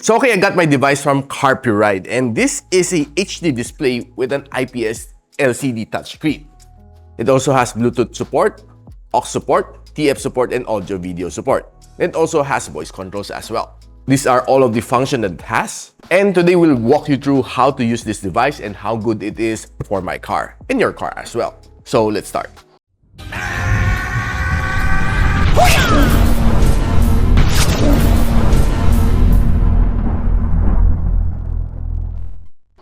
So okay, I got my device from Carpuride, and this is a HD display with an IPS LCD touchscreen. It also has Bluetooth support, aux support, TF support, and audio video support. It also has voice controls as well. These are all of the functions that it has. And today we'll walk you through how to use this device and how good it is for my car and your car as well. So let's start.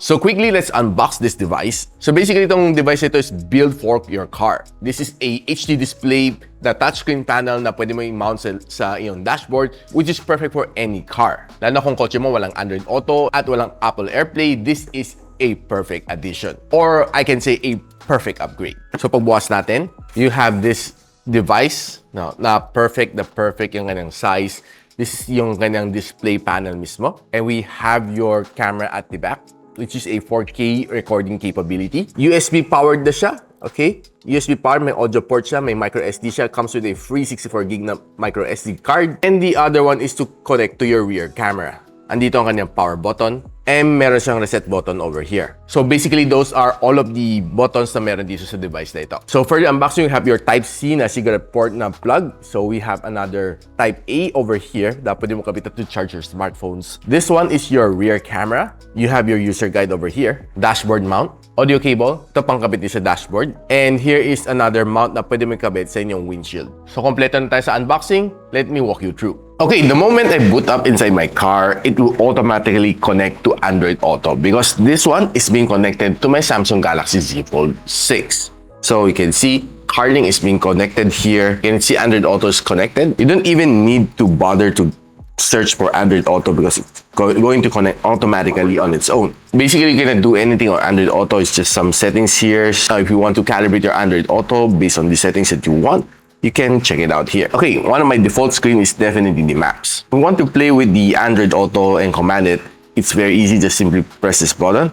So quickly, let's unbox this device. So basically, itong device ito is built for your car. This is a HD display, the touchscreen panel na pwede mo i-mount sa iyong dashboard, which is perfect for any car. Lalo na kung kotse mo walang Android Auto at walang Apple AirPlay, this is a perfect addition. Or I can say a perfect upgrade. So pagbukas natin, you have this device na perfect yung kanyang size. This is yung kanyang display panel mismo. And we have your camera at the back, which is a 4K recording capability. USB powered na siya, okay? USB powered, may audio port siya, may micro SD siya, comes with a free 64 gig na micro SD card. And the other one is to connect to your rear camera. Andito ang kanyang power button, and meron siyang reset button over here. So basically, those are all of the buttons na meron dito sa device na ito. So for the unboxing, you have your Type-C na cigarette port na plug. So we have another Type-A over here na pwede mo kapitan to charge your smartphones. This one is your rear camera. You have your user guide over here. Dashboard mount. Audio cable. Ito pang kabit sa dashboard. And here is another mount na pwede mo kabit sa inyong windshield. So kompleto na tayo sa unboxing. Let me walk you through. Okay, the moment I boot up inside my car, it will automatically connect to Android Auto because this one is being connected to my Samsung Galaxy Z Fold 6. So you can see CarLink is being connected here. You can see Android Auto is connected. You don't even need to bother to search for Android Auto because it's going to connect automatically on its own. Basically, you cannot do anything on Android Auto. It's just some settings here. So if you want to calibrate your Android Auto based on the settings that you want, you can check it out here. Okay, one of my default screen is definitely the maps. If you want to play with the Android Auto and command it, it's very easy. Just simply press this button.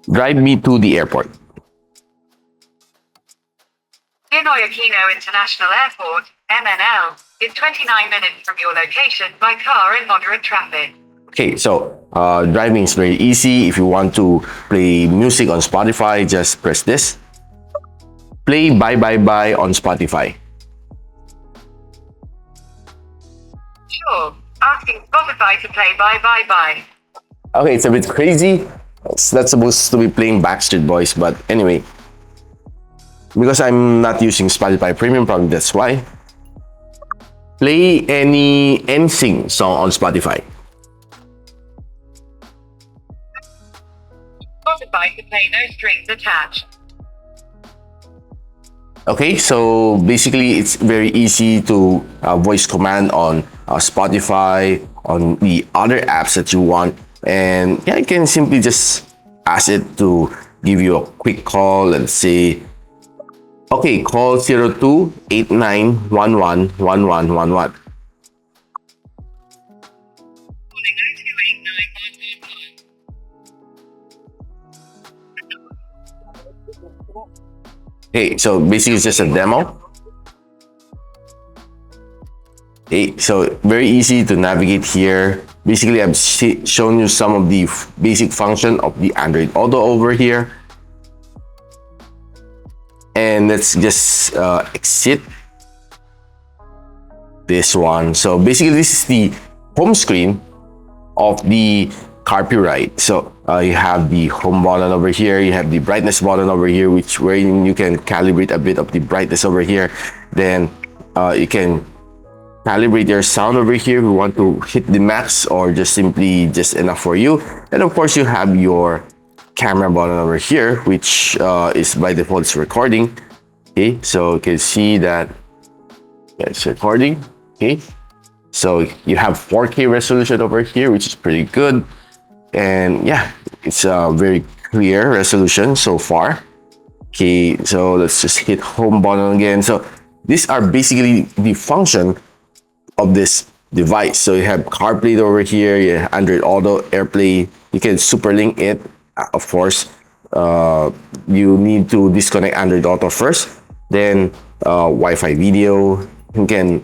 Drive me to the airport. Inoyakino International Airport, MNL, is 29 minutes from your location by car in moderate traffic. Okay, so driving is very easy. If you want to play music on Spotify, just press this. Play Bye Bye Bye on Spotify. Sure, asking Spotify to play Bye Bye Bye. Okay, it's a bit crazy. That's supposed to be playing Backstreet Boys, but anyway. Because I'm not using Spotify Premium, probably that's why. Play any NSYNC song on Spotify. Spotify to play No Strings Attached. Okay, so basically it's very easy to voice command on Spotify, on the other apps that you want. And yeah, you can simply just ask it to give you a quick call. Let's say, okay, call 02-8911-1111. Okay, so basically it's just a demo. Okay, so very easy to navigate here. Basically, I've shown you some of the basic function of the Android Auto over here. And let's just exit this one. So basically, this is the home screen of the Carpuride. So you have the home button over here. You have the brightness button over here, wherein you can calibrate a bit of the brightness over here. Then you can calibrate your sound over here if you want to hit the max or just simply just enough for you. And of course, you have your camera button over here, which is by default it's recording. Okay, so you can see that it's recording. Okay, so you have 4K resolution over here, which is pretty good. And yeah, it's a very clear resolution so far. Okay, so let's just hit home button again. So these are basically the function of this device. So you have CarPlay over here, you have Android Auto, AirPlay. You can super link it. Of course, you need to disconnect Android Auto first, then Wi-Fi video. You can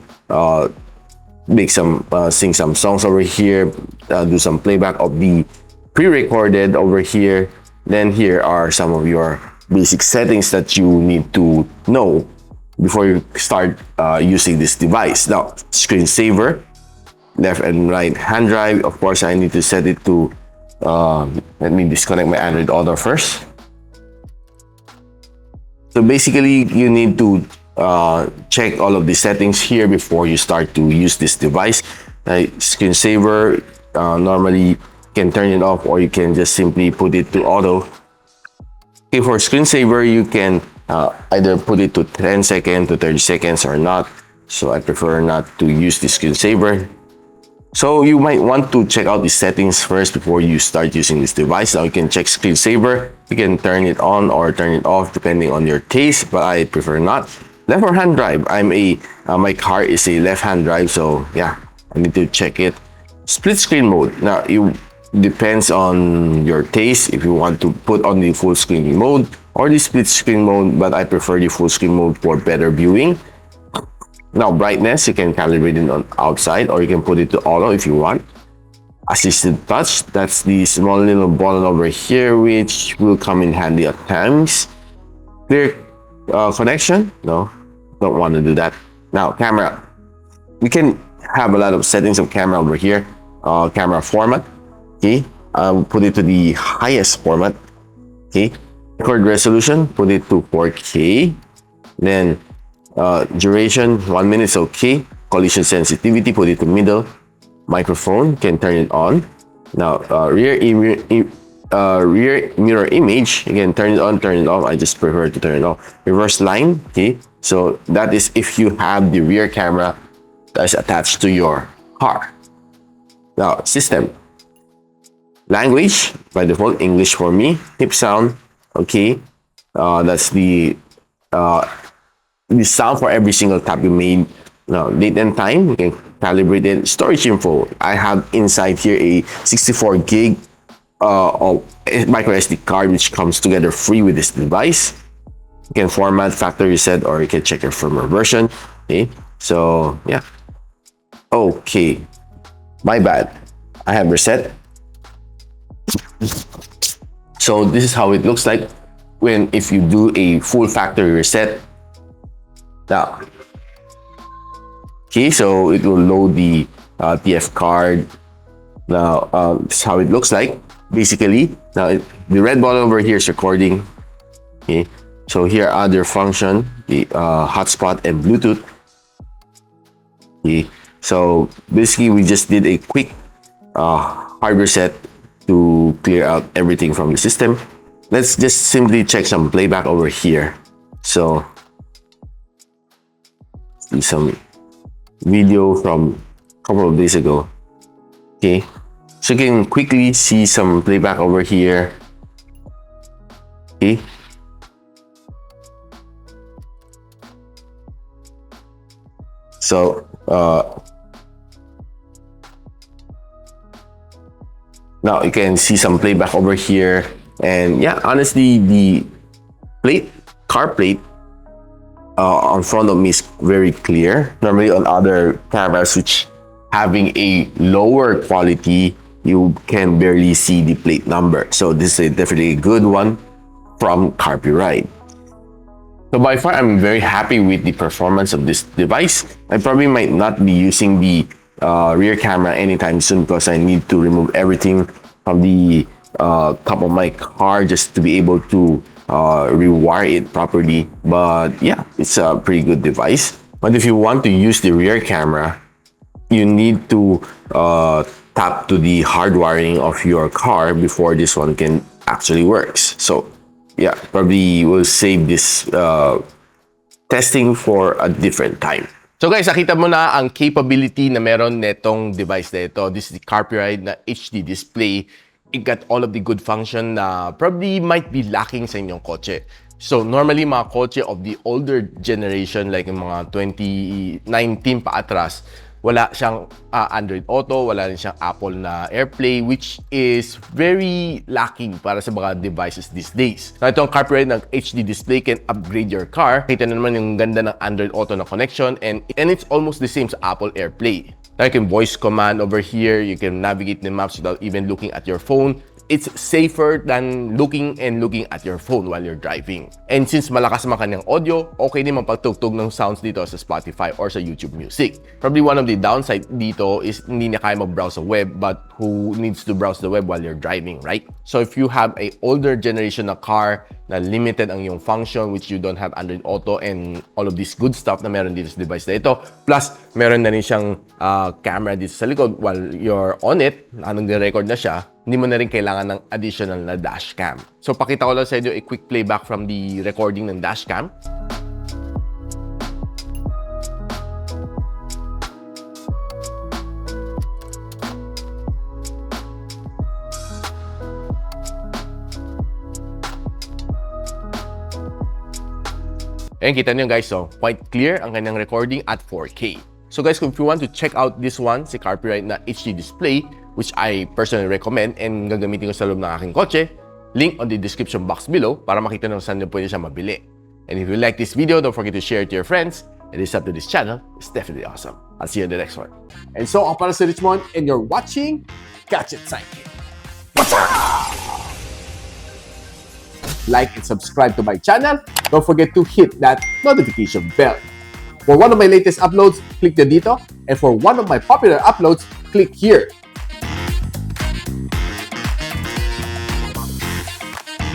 make some sing some songs over here, do some playback of the pre-recorded over here. Then here are some of your basic settings that you need to know before you start using this device. Now, screensaver, left and right hand drive. Of course, I need to set it to, let me disconnect my Android Auto first. So basically, you need to check all of the settings here before you start to use this device. Screensaver, normally you can turn it off, or you can just simply put it to auto. Okay, for screensaver, you can either put it to 10 seconds to 30 seconds or not. So I prefer not to use the screensaver. So you might want to check out the settings first before you start using this device. Now you can check screensaver. You can turn it on or turn it off depending on your taste, but I prefer not. Left or hand drive. My car is a left-hand drive, so yeah, I need to check it. Split screen mode. Now it depends on your taste if you want to put on the full screen mode or the split screen mode, but I prefer the full screen mode for better viewing. Now, brightness, you can calibrate it on outside, or you can put it to auto if you want. Assisted touch, that's the small little button over here, which will come in handy at times. Clear connection, no, don't want to do that. Now, camera, we can have a lot of settings of camera over here. Camera format, okay, put it to the highest format, okay. Record resolution, put it to 4K. Then duration, 1 minute is okay. Collision sensitivity, put it to middle. Microphone, can turn it on. Now, rear mirror image, you can turn it on, turn it off. I just prefer to turn it off. Reverse line, okay. So that is if you have the rear camera that's attached to your car. Now, system. Language, by default, English for me. Hip sound, okay. That's the sound for every single tap you made. Now, date and time, you can calibrate it. Storage info, I have inside here a 64 gig of micro SD card, which comes together free with this device. You can format, factory reset, or you can check your firmware version. Okay, so yeah. Okay, my bad. I have reset. So this is how it looks like if you do a full factory reset. Now, okay, so it will load the TF card. Now, this is how it looks like, basically. Now, the red button over here is recording. Okay, so here are other function, the hotspot and Bluetooth. Okay, so basically we just did a quick hard reset to clear out everything from the system. Let's just simply check some playback over here. So, see some video from a couple of days ago. Okay, so you can quickly see some playback over here. Okay, so now you can see some playback over here, and yeah, honestly, the car plate on front of me is very clear. Normally on other cameras which having a lower quality, you can barely see the plate number. So this is definitely a good one from Carpuride. So by far, I'm very happy with the performance of this device. I probably might not be using the rear camera anytime soon because I need to remove everything from the top of my car just to be able to rewire it properly. But yeah, it's a pretty good device. But if you want to use the rear camera, you need to tap to the hardwiring of your car before this one can actually works. So yeah, probably will save this testing for a different time. So guys, nakita mo na ang capability na meron netong device na ito. This is the Carpuride na HD display. It got all of the good function na probably might be lacking sa inyong kotse. So normally mga kotse of the older generation like yung mga 2019 pa atras, wala siyang Android Auto, wala rin siyang Apple na AirPlay, which is very lacking para sa mga devices these days. Now, itong Carpuride ng HD display can upgrade your car. Kita na naman yung ganda ng Android Auto na connection and it's almost the same sa Apple AirPlay. Now you can voice command over here. You can navigate the maps without even looking at your phone. It's safer than looking at your phone while you're driving. And since malakas man kanyang audio, okay din mapagtugtog ng sounds dito sa Spotify or sa YouTube Music. Probably one of the downside dito is hindi na kaya mag-browse sa web, but who needs to browse the web while you're driving, right? So if you have a older generation na car na limited ang iyong function, which you don't have Android Auto and all of this good stuff na meron dito sa device na ito, plus meron na rin siyang camera dito sa likod while you're on it, anong record na siya, hindi mo na rin kailangan ng additional na dashcam. So pakita ko lang sa inyo a quick playback from the recording ng dashcam. Ayan, kita nyo guys, so quite clear ang kanyang recording at 4K. So guys, if you want to check out this one, si Carpuride na HD display, which I personally recommend and gagamitin ko sa loob ng aking kotse, link on the description box below para makita nyo saan nyo pwede siya mabili. And if you like this video, don't forget to share it to your friends. And this up to this channel is definitely awesome. I'll see you in the next one. And so, ako para si Richmond, and you're watching Gadget Sidekick. Like and subscribe to my channel. Don't forget to hit that notification bell. For one of my latest uploads, click the dito. And for one of my popular uploads, click here.